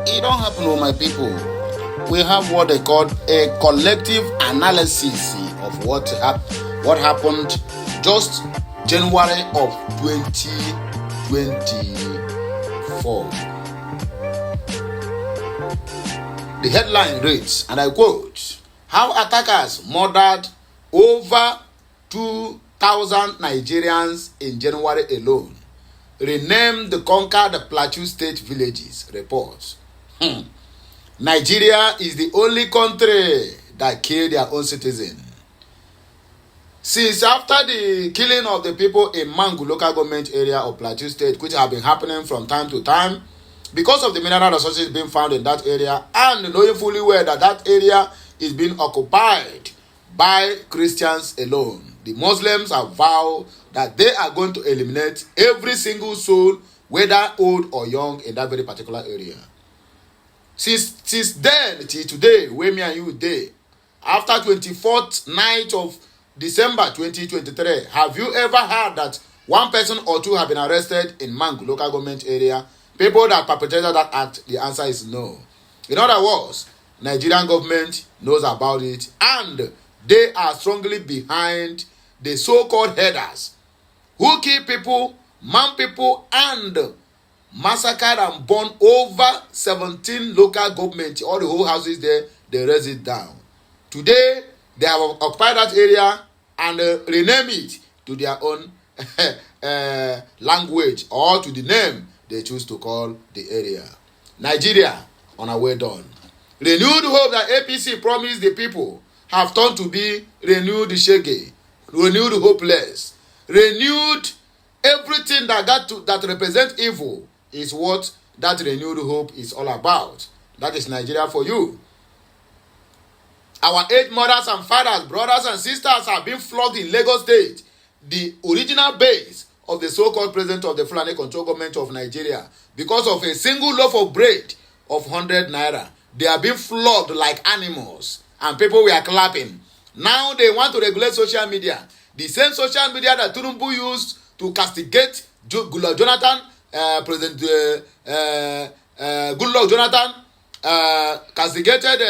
It don't happen to my people. We have what they call a collective analysis of what happened just January of 2024. The headline reads, and I quote, "How attackers murdered over 2,000 Nigerians in January alone. Renamed the conquered Plateau state villages," reports. Nigeria is the only country that killed their own citizens. Since after the killing of the people in Mangu local government area of Plateau state, which have been happening from time to time, because of the mineral resources being found in that area, and knowing fully well that that area is being occupied by Christians alone, the Muslims have vowed that they are going to eliminate every single soul, whether old or young, in that very particular area. Since then till today, where me and you dey, after 24th night of December 2023, have you ever heard that one person or two have been arrested in Mangu local government area? People that perpetrated that act, the answer is no. In other words, Nigerian government knows about it, and they are strongly behind the so-called headers who kill people, man people, and massacred and burned over 17 local governments. All the whole houses there, they raise it down. Today, they have occupied that area and rename it to their own language, or to the name they choose to call the area. Nigeria, on our way done. Renewed hope that APC promised the people have turned to be renewed shaggy, renewed hopeless, renewed everything that represents evil is what that renewed hope is all about. That is Nigeria for you. Our 8 mothers and fathers, brothers and sisters have been flogged in Lagos State, the original base of the so-called president of the Fulani control government of Nigeria, because of a single loaf of bread of 100 naira. They are being flogged like animals, and people were clapping. Now they want to regulate social media. The same social media that Tinubu used to castigate Goodluck Jonathan, President Goodluck Jonathan, castigated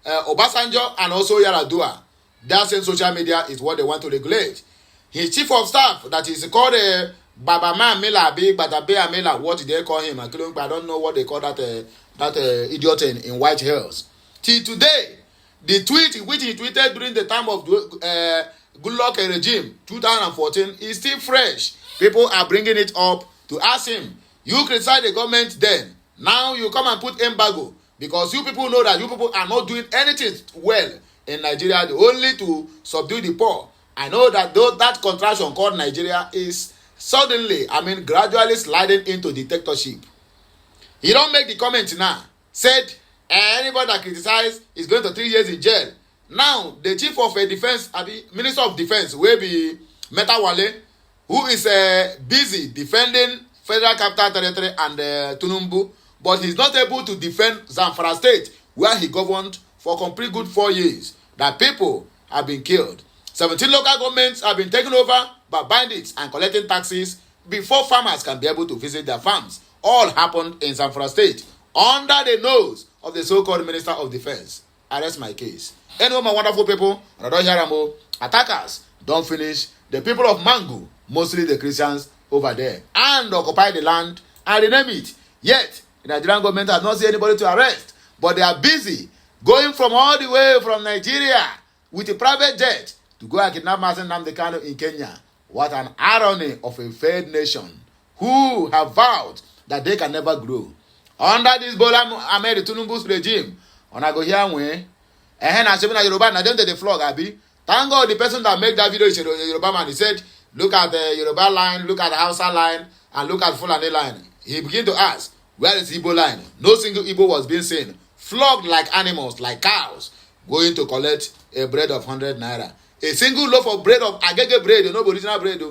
Obasanjo and also Yaradua. That same social media is what they want to regulate. His chief of staff, that is called Babama Mela, Big Batabea Mela, what did they call him? I don't know what they call that idiot in White House. Till today, the tweet which he tweeted during the time of Goodluck regime, 2014, is still fresh. People are bringing it up to ask him, you criticize the government then, now you come and put embargo, because you people know that you people are not doing anything well in Nigeria, only to subdue the poor. I know that though that contraction called Nigeria is suddenly, gradually sliding into dictatorship. He don't make the comment now. Said anybody that criticizes is going to 3 years in jail. Now the chief of defense, Minister of Defense, will be Metawale, who is busy defending Federal Capital Territory and Tinubu, but he's not able to defend Zamfara State, where he governed for complete good 4 years. That people have been killed. 17 local governments have been taken over by bandits and collecting taxes before farmers can be able to visit their farms. All happened in Zamfara State, under the nose of the so-called Minister of Defense. I rest my case. Anyway, my wonderful people, attackers don't finish the people of Mangu, mostly the Christians over there, and occupy the land and rename it. Yet, the Nigerian government has not seen anybody to arrest, but they are busy going from all the way from Nigeria with a private jet to go and kidnap Mazen Nnamdi Kanu in Kenya. What an irony of a failed nation who have vowed that they can never grow. Under this Bola Ahmed Tinubu's regime, on I go here way, and I say na Yoruba na dem dey flog abi. Thank God the person that made that video is a Yoruba man. He said, look at the Yoruba line, look at the Hausa line, and look at Fulani line. He began to ask, where is Igbo line? No single Igbo was being seen. Flogged like animals, like cows, going to collect a bread of 100 naira. A single loaf of bread of agege bread, no original bread.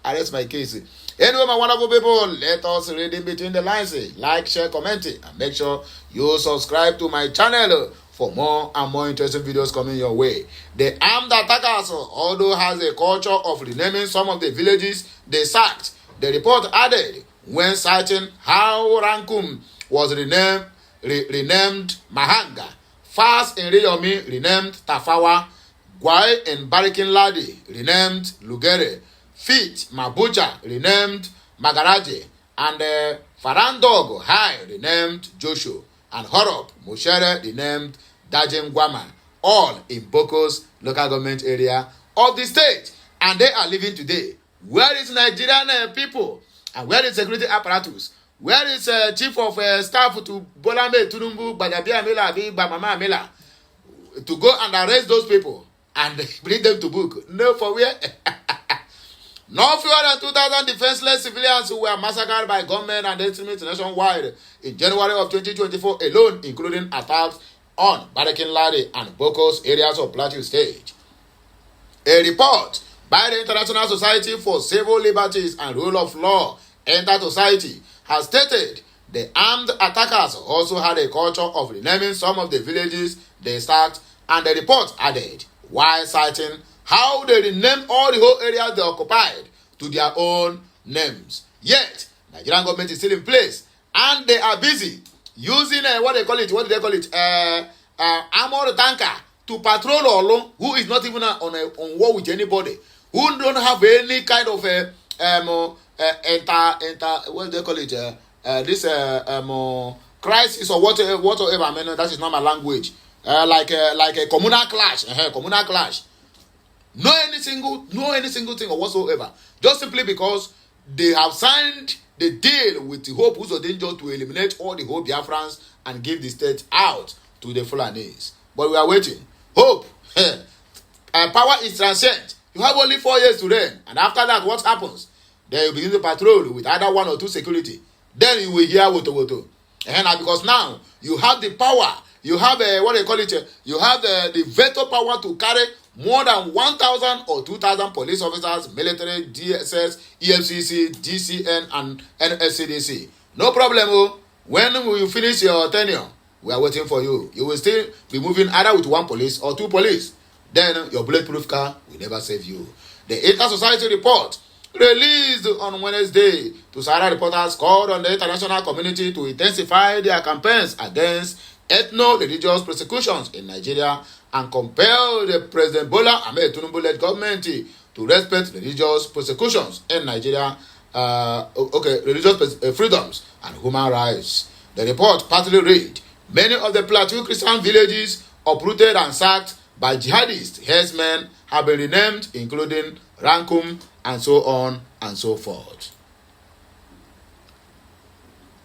I rest my case. Anyway, my wonderful people, let us read in between the lines. Like, share, comment, and make sure you subscribe to my channel for more and more interesting videos coming your way. The armed attackers, although has a culture of renaming some of the villages they sacked, the report added when citing how Rankum was renamed Mahanga. Fas in Riyomi renamed Tafawa. Gwai in Barikin Ladi renamed Lugere. Fit Mabuja renamed Magaraje. And Farandog High renamed Joshua. And Horop Moshere renamed Dajem Guama. All in Boko's local government area of the state. And they are living today. Where is Nigerian people? And where is security apparatus? Where is chief of staff to Bolame, Tunumbu, Badabia Mela, Bamama Mela, to go and arrest those people and bring them to book? No, for where? No fewer than 2,000 defenseless civilians who were massacred by government and extremists nationwide in January of 2024 alone, including attacks on Barikin Ladi and Boko's areas of Plateau State. A report by the International Society for Civil Liberties and Rule of Law, Inter-Society, has stated the armed attackers also had a culture of renaming some of the villages they sacked, and the report added, while citing how they renamed all the whole areas they occupied to their own names. Yet, Nigerian government is still in place, and they are busy using armored tanker to patrol Olo, who is not even on war with anybody, who don't have any kind of crisis or whatever. I mean, that is not my language. Like a communal clash, communal clash. No any single thing or whatsoever. Just simply because they have signed the deal with the Hope Who's Danger to eliminate all the whole Biafrans and give the state out to the Fulanese. But we are waiting. Hope. Power is transcendent. You have only 4 years to reign. And after that, what happens? Then you begin to patrol with either 1 or 2 security. Then you will hear woto. And because now you have the power. You have you have the veto power to carry more than 1,000 or 2,000 police officers, military, DSS, EFCC, DCN, and NSCDC. No problem. When you finish your tenure, we are waiting for you. You will still be moving either with 1 police or 2 police. Then your bulletproof car will never save you. The Inter-Society report released on Wednesday to Sahara reporters called on the international community to intensify their campaigns against ethno-religious persecutions in Nigeria and compel the President Bola Ahmed Tinubu-led government to respect religious persecutions in Nigeria, religious freedoms and human rights. The report partly read, many of the Plateau Christian villages uprooted and sacked by jihadist herdsmen have been renamed, including Rankum and so on and so forth.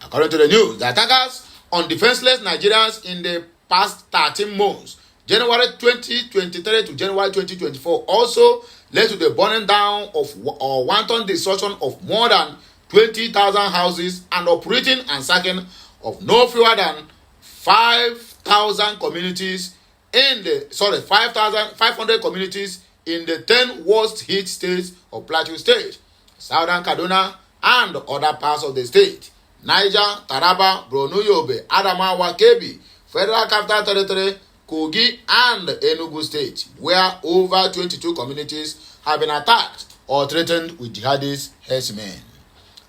According to the news, the attackers on defenseless Nigerians in the past 13 months, January 2023 to January 2024, also led to the burning down of or wanton destruction of more than 20,000 houses and uprooting and sacking of no fewer than 5,000 communities in the 5,500 communities in the 10 worst hit states of Plateau State, Southern Kaduna, and other parts of the state. Niger, Taraba, Borno Yobe, Adamawa, Kebbi, Federal Capital Territory, Kogi, and Enugu State, where over 22 communities have been attacked or threatened with jihadist herdsmen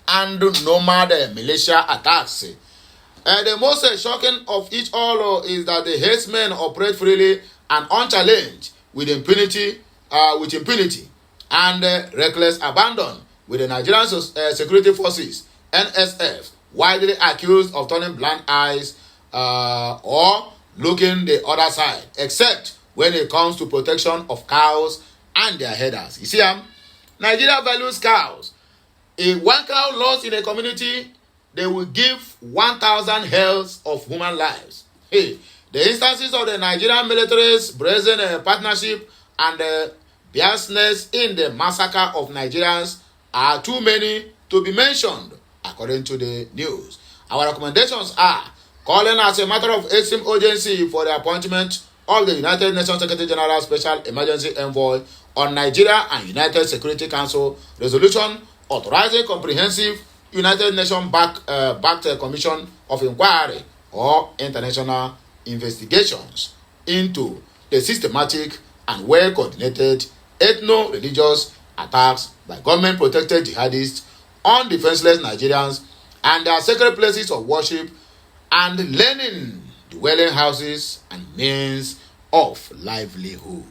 and nomad militia attacks. The most shocking of each all is that the herdsmen operate freely and unchallenged with impunity and reckless abandon, with the Nigerian Security Forces (NSF) widely accused of turning blind eyes or looking the other side, except when it comes to protection of cows and their headers. You see, Nigeria values cows. If 1 cow lost in a community, they will give 1,000 hells of human lives. Hey, the instances of the Nigerian military's brazen partnership and biasness in the massacre of Nigerians are too many to be mentioned, according to the news. Our recommendations are calling as a matter of extreme urgency for the appointment of the United Nations Secretary General Special Emergency Envoy on Nigeria and United Security Council resolution authorizing comprehensive United Nations backed commission of inquiry or international investigations into the systematic and well-coordinated ethno-religious attacks by government-protected jihadists on defenseless Nigerians and their sacred places of worship and learning, dwelling houses, and means of livelihood.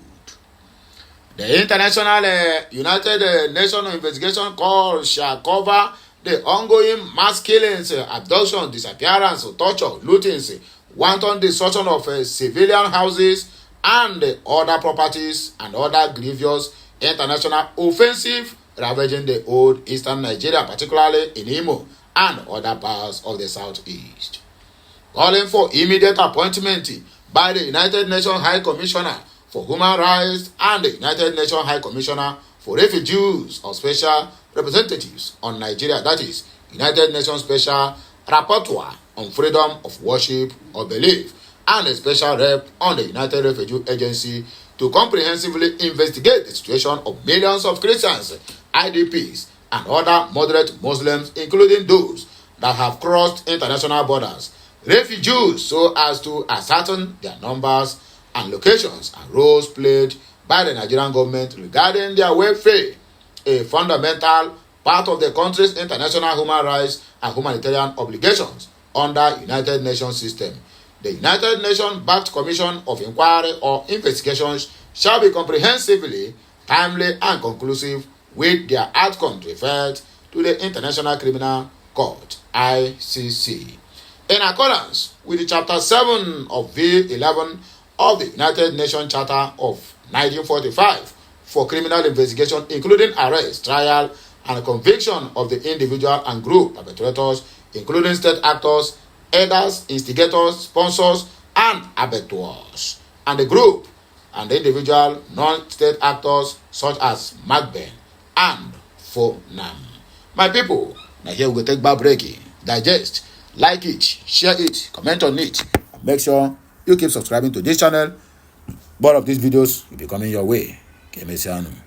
The International United Nations Investigation Call shall cover the ongoing mass killings, abduction, disappearance, torture, lootings, wanton destruction of civilian houses and other properties, and other grievous international offensive ravaging the old eastern Nigeria, particularly in Imo and other parts of the southeast. Calling for immediate appointment by the United Nations High Commissioner for Human Rights and the United Nations High Commissioner for Refugees or Special Representatives on Nigeria, that is, United Nations Special Rapporteur on Freedom of Worship or Belief, and a Special Rep on the United Refugee Agency to comprehensively investigate the situation of millions of Christians, IDPs, and other moderate Muslims, including those that have crossed international borders, refugees, so as to ascertain their numbers and locations and roles played by the Nigerian government regarding their welfare, a fundamental part of the country's international human rights and humanitarian obligations under United Nations system. The United Nations-backed Commission of Inquiry or Investigations shall be comprehensively, timely, and conclusive, with their outcome referred to the International Criminal Court, ICC. In accordance with the Chapter 7 of V11 of the United Nations Charter of 1945 for criminal investigation, including arrest, trial, and conviction of the individual and group perpetrators, including state actors, aiders, instigators, sponsors, and abettors, and the group and the individual non-state actors such as Magben and Fonam. My people, now here we go take back breaking, digest, like it, share it, comment on it, and make sure you keep subscribing to this channel. More of these videos will be coming your way. Kemesiano.